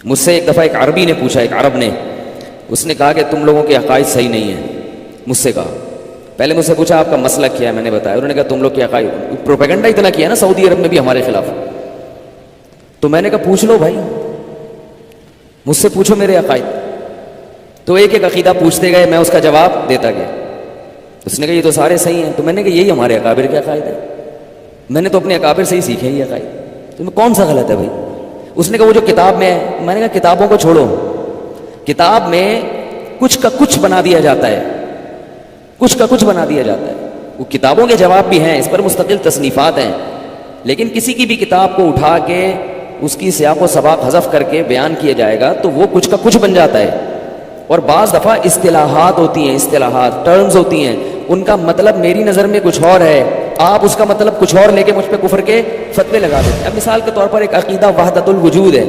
مجھ سے ایک دفعہ ایک عربی نے پوچھا، ایک عرب نے، اس نے کہا کہ تم لوگوں کے عقائد صحیح نہیں ہیں. مجھ سے کہا، پہلے مجھ سے پوچھا آپ کا مسئلہ کیا ہے، میں نے بتایا. انہوں نے کہا تم لوگ کے عقائد، پروپیگنڈا اتنا کیا نا سعودی عرب میں بھی ہمارے خلاف. تو میں نے کہا پوچھ لو بھائی، مجھ سے پوچھو میرے عقائد. تو ایک ایک عقیدہ پوچھتے گئے، میں اس کا جواب دیتا گیا. اس نے کہا یہ تو سارے صحیح ہیں. تو میں نے کہا یہی ہمارے اکابر کے عقائد ہیں، میں نے تو اپنے اکابر سے ہی سیکھے یہ عقائد، تو میں کون سا غلط ہے بھائی؟ اس نے کہا وہ جو کتاب میں ہے. میں نے کہا کتابوں کو چھوڑو، کتاب میں کچھ کا کچھ بنا دیا جاتا ہے، کچھ کا کچھ بنا دیا جاتا ہے. وہ کتابوں کے جواب بھی ہیں، اس پر مستقل تصنیفات ہیں، لیکن کسی کی بھی کتاب کو اٹھا کے اس کی سیاق و سباق حذف کر کے بیان کیا جائے گا تو وہ کچھ کا کچھ بن جاتا ہے. اور بعض دفعہ اصطلاحات ہوتی ہیں، اصطلاحات ٹرمز ہوتی ہیں، ان کا مطلب میری نظر میں کچھ اور ہے، آپ اس کا مطلب کچھ اور لے کے مجھ پہ کفر کے فتوے لگا دیتے ہیں. اب مثال کے طور پر ایک عقیدہ وحدت الوجود ہے،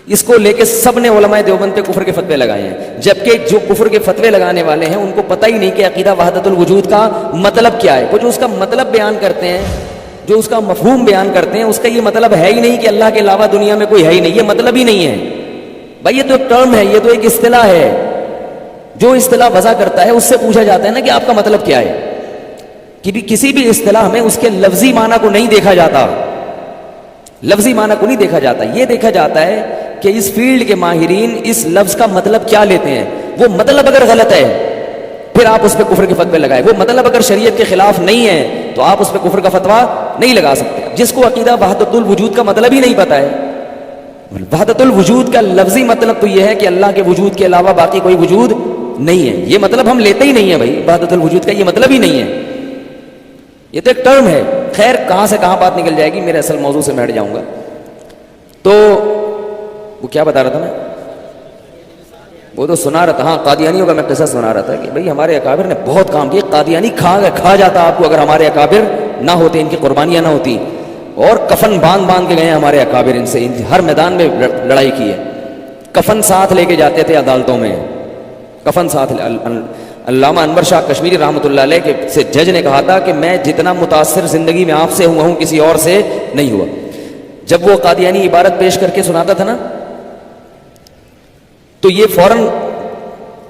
اس کو لے کے سب نے علماء دیوبند پہ کفر کے فتوے لگائے ہیں، جبکہ جو کفر کے فتوے لگانے والے ہیں ان کو پتہ ہی نہیں کہ عقیدہ وحدت الوجود کا مطلب کیا ہے. وہ جو اس کا مطلب بیان کرتے ہیں، جو اس کا مفہوم بیان کرتے ہیں، اس کا یہ مطلب ہے ہی نہیں کہ اللہ کے علاوہ دنیا میں کوئی ہے ہی نہیں. یہ مطلب ہی نہیں ہے بھائی، یہ تو ایک ٹرم ہے، یہ تو ایک اصطلاح ہے. جو اصطلاح وضع کرتا ہے اس سے پوچھا جاتا ہے نا کہ آپ کا مطلب کیا ہے. کہ بھی کسی بھی اصطلاح میں اس کے لفظی معنی کو نہیں دیکھا جاتا، لفظی معنی کو نہیں دیکھا جاتا. یہ دیکھا جاتا ہے کہ اس فیلڈ کے ماہرین اس لفظ کا مطلب کیا لیتے ہیں. وہ مطلب اگر غلط ہے پھر آپ اس پہ کفر کے فتوے لگائے. وہ مطلب اگر شریعت کے خلاف نہیں ہے تو آپ اس پہ کفر کا فتویٰ نہیں لگا سکتے. جس کو عقیدہ وحدت الوجود کا مطلب ہی نہیں پتا ہے، وحدت الوجود کا لفظی مطلب تو یہ ہے کہ اللہ کے وجود کے علاوہ باقی کوئی وجود نہیں ہے. یہ مطلب ہم لیتے ہی نہیں ہیں بھائی، وحدت الوجود کا یہ مطلب ہی نہیں ہے، یہ تو ایک ٹرم ہے. خیر کہاں سے کہاں بات نکل جائے گی، میرے اصل موضوع سے میں ہٹ جاؤں گا. تو وہ کیا بتا رہا تھا میں، وہ تو سنا رہا تھا، ہاں قادیانیوں کا میں قصہ سنا رہا تھا کہ بھائی ہمارے اکابر نے بہت کام کیا. قادیانی کھا جاتا آپ کو اگر ہمارے اکابر نہ ہوتے، ان کی قربانیاں نہ ہوتی. اور کفن باندھ کے گئے ہمارے اکابر، ان سے ہر میدان میں لڑائی کی ہے. کفن ساتھ لے کے جاتے تھے عدالتوں میں، کفن ساتھ. علامہ انور شاہ کشمیری رحمۃ اللہ علیہ کے سے جج نے کہا تھا کہ میں جتنا متاثر زندگی میں آپ سے ہوا ہوں کسی اور سے نہیں ہوا. جب وہ قادیانی عبارت پیش کر کے سناتا تھا نا تو یہ فوراً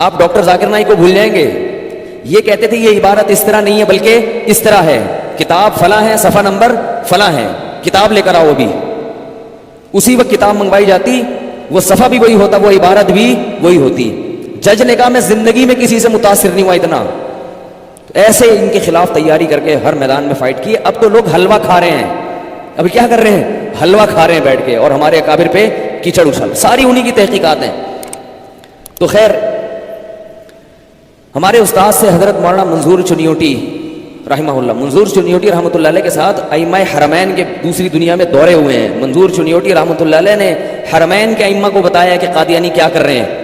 آپ ڈاکٹر ذاکر نائک کو بھول جائیں گے. یہ کہتے تھے یہ عبارت اس طرح نہیں ہے بلکہ اس طرح ہے، کتاب فلاں ہے، صفحہ نمبر فلاں ہے، کتاب لے کر آؤ. بھی اسی وقت کتاب منگوائی جاتی، وہ صفحہ بھی وہی ہوتا، وہ عبارت بھی وہی ہوتی. جج نے کہا میں زندگی میں کسی سے متاثر نہیں ہوا اتنا. ایسے ان کے خلاف تیاری کر کے ہر میدان میں فائٹ کی. اب تو لوگ حلوہ کھا رہے ہیں، اب کیا کر رہے ہیں، حلوہ کھا رہے ہیں بیٹھ کے، اور ہمارے اکابر پہ کیچڑ اچھال. ساری انہی کی تحقیقات ہیں. تو خیر ہمارے استاد سے حضرت مولانا منظور چنیوٹی رحمہ اللہ، منظور چنیوٹی رحمۃ اللہ علیہ کے ساتھ ائمہ حرمین کے دوسری دنیا میں دورے ہوئے ہیں. منظور چنیوٹی رحمۃ اللہ علیہ نے حرمین کے ائمہ کو بتایا کہ قادیانی کیا کر رہے ہیں،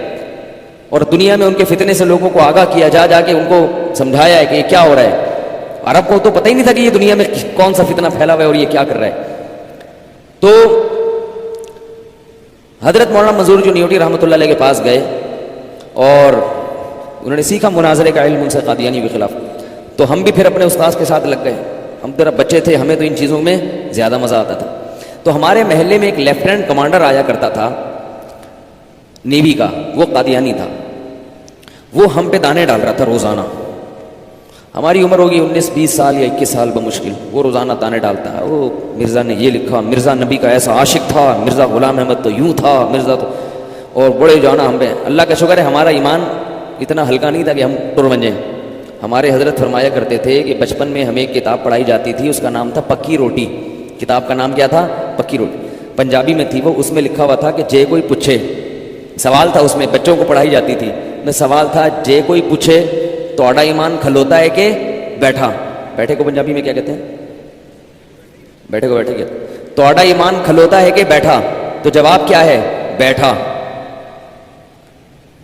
اور دنیا میں ان کے فتنے سے لوگوں کو آگاہ کیا، جا کے ان کو سمجھایا ہے کہ یہ کیا ہو رہا ہے. عرب کو تو پتہ ہی نہیں تھا کہ یہ دنیا میں کون سا فتنہ پھیلا ہوا ہے اور یہ کیا کر رہا ہے. تو حضرت مولانا منظور چنیوٹی رحمۃ اللہ علیہ کے پاس گئے اور انہوں نے سیکھا مناظرے کا علم ان سے قادیانیوں کے خلاف. تو ہم بھی پھر اپنے استاذ کے ساتھ لگ گئے. ہم ذرا بچے تھے، ہمیں تو ان چیزوں میں زیادہ مزہ آتا تھا. تو ہمارے محلے میں ایک لیفٹیننٹ کمانڈر آیا کرتا تھا نیوی کا، وہ قادیانی تھا. وہ ہم پہ دانے ڈال رہا تھا روزانہ. ہماری عمر ہوگی 19-20 سال یا 21 سال بمشکل. وہ روزانہ دانے ڈالتا ہے، وہ مرزا نے یہ لکھا، مرزا نبی کا ایسا عاشق تھا، مرزا غلام احمد تو یوں تھا، مرزا تو، اور بڑے جانا ہم پہ. اللہ کا شکر ہے ہمارا ایمان اتنا ہلکا نہیں تھا کہ ہم ٹر بن جائیں. ہمارے حضرت فرمایا کرتے تھے کہ بچپن میں ہمیں ایک کتاب پڑھائی جاتی تھی، اس کا نام تھا پکی روٹی. کتاب کا نام کیا تھا؟ پکی روٹی. پنجابی میں تھی وہ. اس میں لکھا ہوا تھا کہ جے کوئی پوچھے، سوال تھا اس میں، بچوں کو پڑھائی جاتی تھی. میں سوال تھا جے کوئی پوچھے توڑا ایمان کھلوتا ہے کہ بیٹھا. بیٹھے کو پنجابی میں کیا کہتے ہیں؟ بیٹھے کو بیٹھے کہتے ہیں. توڑا ایمان کھلوتا ہے کہ بیٹھا. تو جواب کیا ہے؟ بیٹھا.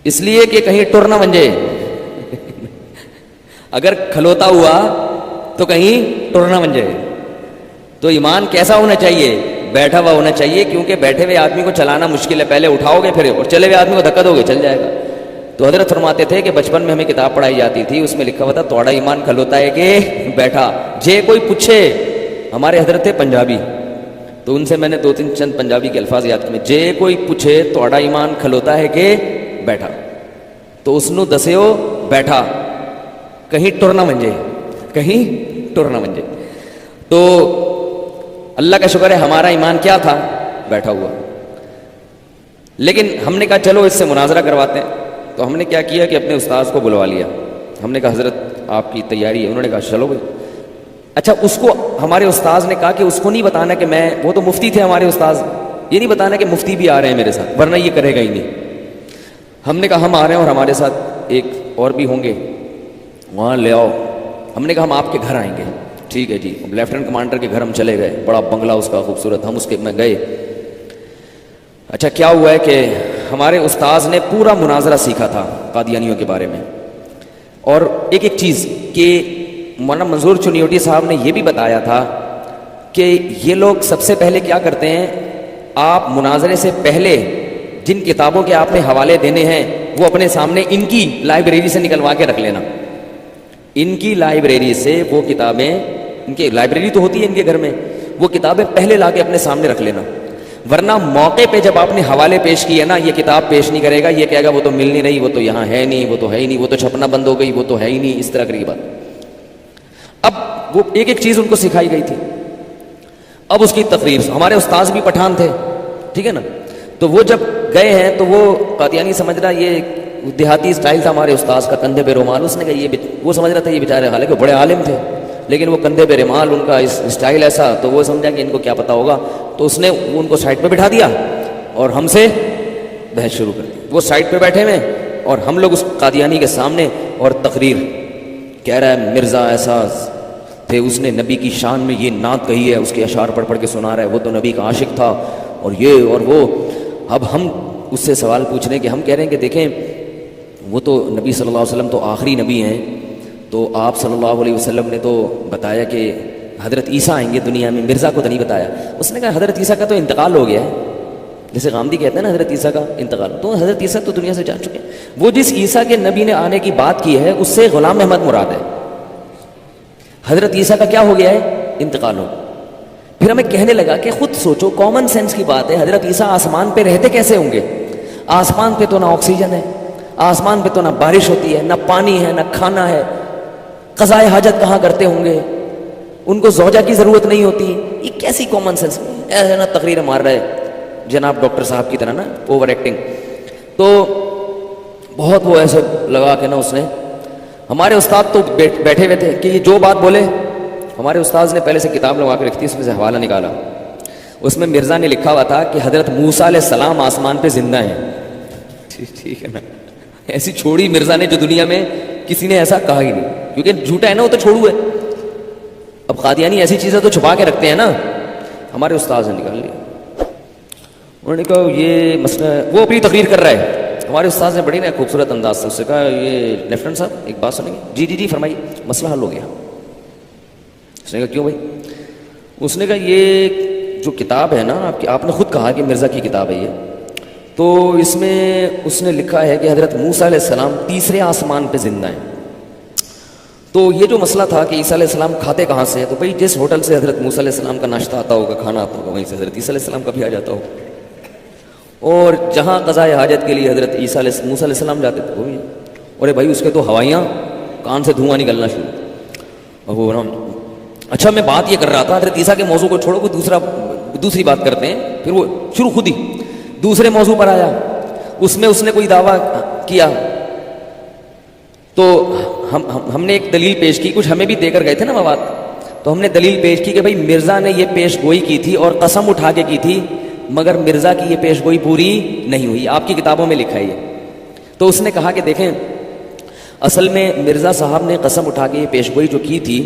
اس لیے کہ کہیں ٹر نہ بن جائے. اگر کھلوتا ہوا تو کہیں ٹر نہ بن جائے. تو ایمان کیسا ہونا چاہیے؟ بیٹھا ہوا ہونا چاہیے، کیونکہ بیٹھے ہوئے آدمی کو چلانا مشکل ہے. پہلے اٹھاؤ گے پھر، اور چلے ہوئے آدمی کو دھکا دو گے چل جائے گا. تو حضرت فرماتے تھے کہ بچپن میں ہمیں کتاب پڑھائی جاتی تھی، اس میں لکھا ہوا تھا توڑا ایمان کھلوتا ہے کہ بیٹھا. جے کوئی پوچھے، ہمارے حضرت تھے پنجابی، تو ان سے میں نے 2-3 چند پنجابی کے الفاظ یاد کیے. جے کوئی پوچھے توڑا ایمان کھلوتا ہے کہ بیٹھا, تو اس نو دسیو بیٹھا, کہیں ٹر نہ منجے, کہیں ٹر نہ منجے. تو اللہ کا شکر ہے ہمارا ایمان کیا تھا, بیٹھا ہوا. لیکن ہم نے کہا چلو اس سے مناظرہ کرواتے ہیں. تو ہم نے کیا کیا کہ اپنے استاذ کو بلوا لیا. ہم نے کہا حضرت آپ کی تیاری ہے؟ انہوں نے کہا چلو بھائی. اچھا, اس کو ہمارے استاذ نے کہا کہ اس کو نہیں بتانا کہ میں, وہ تو مفتی تھے ہمارے استاذ, یہ نہیں بتانا کہ مفتی بھی آ رہے ہیں میرے ساتھ, ورنہ یہ کرے گا ہی نہیں. ہم نے کہا ہم آ رہے ہیں اور ہمارے ساتھ ایک اور بھی ہوں گے, وہاں لے آؤ. ہم نے کہا ہم آپ کے گھر آئیں گے. ٹھیک ہے جی. لیفٹیننٹ کمانڈر کے گھر ہم چلے گئے, بڑا بنگلہ اس کا خوبصورت, ہم اس کے میں گئے. اچھا, کیا ہوا ہے کہ ہمارے استاذ نے پورا مناظرہ سیکھا تھا قادیانیوں کے بارے میں, اور ایک ایک چیز کہ مولانا منظور چنیوٹی صاحب نے یہ بھی بتایا تھا کہ یہ لوگ سب سے پہلے کیا کرتے ہیں, آپ مناظرے سے پہلے جن کتابوں کے آپ نے حوالے دینے ہیں وہ اپنے سامنے ان کی لائبریری سے نکلوا کے رکھ لینا. ان کی لائبریری سے وہ کتابیں, ان کی لائبریری تو ہوتی ہے ان کے گھر میں, وہ کتابیں پہلے لا کے اپنے سامنے رکھ لینا. ورنہ موقع پہ جب آپ نے حوالے پیش کیے نا, یہ کتاب پیش نہیں کرے گا, یہ کہے گا وہ تو مل نہیں رہی, وہ تو یہاں ہے نہیں, وہ تو ہے ہی نہیں, وہ تو چھپنا بند ہو گئی, وہ تو ہے ہی نہیں, اس طرح کی بات. اب وہ ایک ایک چیز ان کو سکھائی گئی تھی. اب اس کی تقریر, ہمارے استاذ بھی پٹھان تھے, ٹھیک ہے نا, تو وہ جب گئے ہیں تو وہ قادیانی سمجھ رہا, یہ دیہاتی اسٹائل تھا ہمارے استاذ کا, کندھے پہ رومال. اس نے کہا یہ, وہ سمجھ رہا تھا یہ بیچارے حالانکہ بڑے عالم تھے, لیکن وہ کندھے پہ رومال, ان کا اسٹائل ایسا, تو وہ سمجھا کہ ان کو کیا پتا ہوگا. تو اس نے ان کو سائڈ پہ بٹھا دیا اور ہم سے بحث شروع کر دی. وہ سائڈ پہ بیٹھے ہوئے اور ہم لوگ اس قادیانی کے سامنے, اور تقریر کہہ رہا ہے مرزا ایسا تھے, اس نے نبی کی شان میں یہ نعت کہی ہے, اس کے اشعار پڑھ پڑھ کے سنا رہا ہے, وہ تو نبی کا عاشق تھا, اور یہ اور وہ. اب ہم اس سے سوال پوچھ رہے ہیں کہ ہم کہہ رہے ہیں کہ دیکھیں وہ تو نبی صلی اللہ علیہ وسلم تو آخری نبی ہیں, تو آپ صلی اللہ علیہ وسلم نے تو بتایا کہ حضرت عیسیٰ آئیں گے دنیا میں, مرزا کو تو نہیں بتایا. اس نے کہا حضرت عیسیٰ کا تو انتقال ہو گیا ہے, جیسے غامدی کہتے ہیں نا حضرت عیسیٰ کا انتقال, تو حضرت عیسیٰ تو دنیا سے جا چکے ہیں. وہ جس عیسیٰ کے نبی نے آنے کی بات کی ہے اس سے غلام احمد مراد ہے. حضرت عیسیٰ کا کیا ہو گیا ہے, انتقال ہو. پھر ہمیں کہنے لگا کہ خود سوچو, کامن سینس کی بات ہے, حضرت عیسیٰ آسمان پہ رہتے کیسے ہوں گے؟ آسمان پہ تو نہ آکسیجن ہے, آسمان پہ تو نہ بارش ہوتی ہے, نہ پانی ہے, نہ کھانا ہے, قضائے حاجت کہاں کرتے ہوں گے, ان کو زوجہ کی ضرورت نہیں ہوتی. یہ کیسی کامن سینس, ایسے نا تقریر مار رہے جناب ڈاکٹر صاحب کی طرح نا, اوور ایکٹنگ. تو بہت وہ ایسے لگا کے نا اس نے, ہمارے استاد تو بیٹھے ہوئے تھے کہ یہ جو بات بولے. ہمارے استاذ نے پہلے سے کتاب لگا کے رکھی تھی, اس میں سے حوالہ نکالا, اس میں مرزا نے لکھا ہوا تھا کہ حضرت موسیٰ علیہ السلام آسمان پہ زندہ ہیں. ٹھیک ہے نا, ایسی چھوڑی مرزا نے جو دنیا میں کسی نے ایسا کہا ہی نہیں, کیونکہ جھوٹا ہے نا, وہ تو چھوڑو ہے. اب قادیانی ایسی چیزیں تو چھپا کے رکھتے ہیں نا. ہمارے استاذ نے نکال لیا, انہوں نے کہا یہ مسئلہ ہے, وہ اپنی تقریر کر رہا ہے. ہمارے استاذ نے بڑی نا خوبصورت انداز سے اس سے کہا یہ لیفٹیننٹ صاحب ایک بات سنیں گے؟ جی فرمائیے. مسئلہ حل ہو گیا. اس نے کہا کیوں بھائی؟ اس نے کہا یہ جو کتاب ہے نا آپ نے خود کہا کہ مرزا کی کتاب ہے یہ, تو اس میں اس نے لکھا ہے کہ حضرت موسیٰ علیہ السلام تیسرے آسمان پہ زندہ ہیں. تو یہ جو مسئلہ تھا کہ عیسیٰ علیہ السلام کھاتے کہاں سے, تو بھائی جس ہوٹل سے حضرت موسیٰ علیہ السلام کا ناشتہ آتا ہوگا, کھانا آتا ہوگا, وہیں سے حضرت عیسیٰ علیہ السلام کا بھی آ جاتا ہوگا. اور جہاں قضائے حاجت کے لیے حضرت موسیٰ علیہ السلام جاتے تھے وہ بھی. اور بھائی اس کے تو ہوائیاں کان سے دھواں نکلنا شروع. اور وہ اچھا میں بات یہ کر رہا تھا, حضرت عیسیٰ کے موضوع کو چھوڑو, کوئی دوسری بات کرتے ہیں. پھر وہ شروع خود ہی دوسرے موضوع پر آیا, اس میں اس نے کوئی دعویٰ کیا. تو ہم نے ایک دلیل پیش کی, کچھ ہمیں بھی دے کر گئے تھے نا مواد, تو ہم نے دلیل پیش کی کہ بھائی مرزا نے یہ پیش گوئی کی تھی اور قسم اٹھا کے کی تھی, مگر مرزا کی یہ پیش گوئی پوری نہیں ہوئی, آپ کی کتابوں میں لکھا ہے یہ. تو اس نے کہا کہ دیکھیں اصل میں مرزا صاحب نے قسم اٹھا کے یہ پیش گوئی جو کی تھی,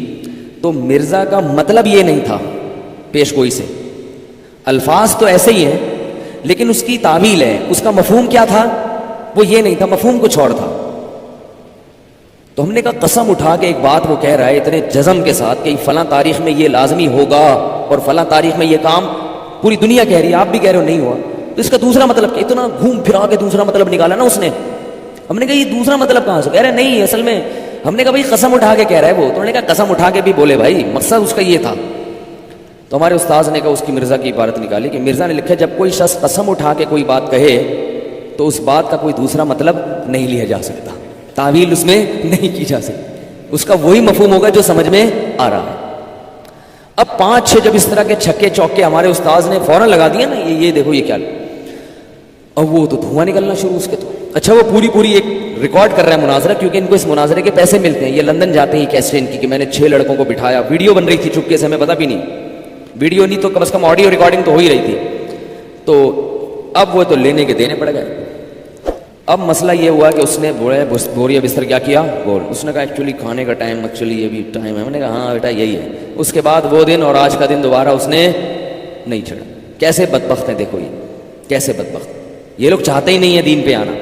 تو مرزا کا مطلب یہ نہیں تھا پیش گوئی سے, الفاظ تو ایسے ہی ہیں لیکن اس کی تعویل ہے, اس کا مفہوم کیا تھا وہ یہ نہیں تھا, مفہوم کچھ اور تھا. تو ہم نے کہا قسم اٹھا کے ایک بات وہ کہہ رہا ہے اتنے جزم کے ساتھ کہ فلاں تاریخ میں یہ لازمی ہوگا اور فلاں تاریخ میں یہ کام, پوری دنیا کہہ رہی ہے, آپ بھی کہہ رہے ہو نہیں ہوا, تو اس کا دوسرا مطلب کیا؟ اتنا گھوم پھرا کے دوسرا مطلب نکالا نا اس نے. ہم نے کہا یہ دوسرا مطلب کہاں سے؟ کہہ رہے نہیں اصل میں, ہم نے کہا بھائی قسم اٹھا کے کہہ رہا ہے وہ, تو انہوں نے کہا قسم اٹھا کے بھی بولے بھائی, مقصد اس کا یہ تھا. تو ہمارے استاذ نے کہا اس کی مرزا کی عبارت نکالی کہ مرزا نے لکھا جب کوئی شخص قسم اٹھا کے کوئی بات کہے تو اس بات کا کوئی دوسرا مطلب نہیں لیا جا سکتا، تعویل اس میں نہیں کی جا سکتی، اس کا وہی مفہوم ہوگا جو سمجھ میں آ رہا ہے۔ اب 5-6 جب اس طرح کے چھکے چوکے ہمارے استاذ نے فوراً لگا دیا نا، یہ دیکھو یہ کیا، اب وہ تو دھواں نکلنا شروع اس کے تو اچھا وہ پوری ایک ریکارڈ کر رہا ہے مناظرہ، کیونکہ ان کو اس مناظرے کے پیسے ملتے ہیں، یہ لندن جاتے ہیں کیسے ان کی کہ میں نے 6 لڑکوں کو بٹھایا، ویڈیو بن رہی تھی چپکے سے، ہمیں پتہ بھی نہیں، ویڈیو نہیں تو کم از کم آڈیو ریکارڈنگ تو ہو ہی رہی تھی، تو اب وہ تو لینے کے دینے پڑ گئے۔ اب مسئلہ یہ ہوا کہ اس نے بوریا بستر کیا کیا بول، اس نے کہا ایکچولی کھانے کا ٹائم، ایکچولی یہ بھی ٹائم ہے، میں نے کہا ہاں بیٹا یہی ہے۔ اس کے بعد وہ دن اور آج کا دن دوبارہ اس نے نہیں چھڑا۔ کیسے بدبخت ہیں دیکھو، یہ کیسے بدبخت، یہ لوگ چاہتے ہی نہیں ہیں دین پہ آنا۔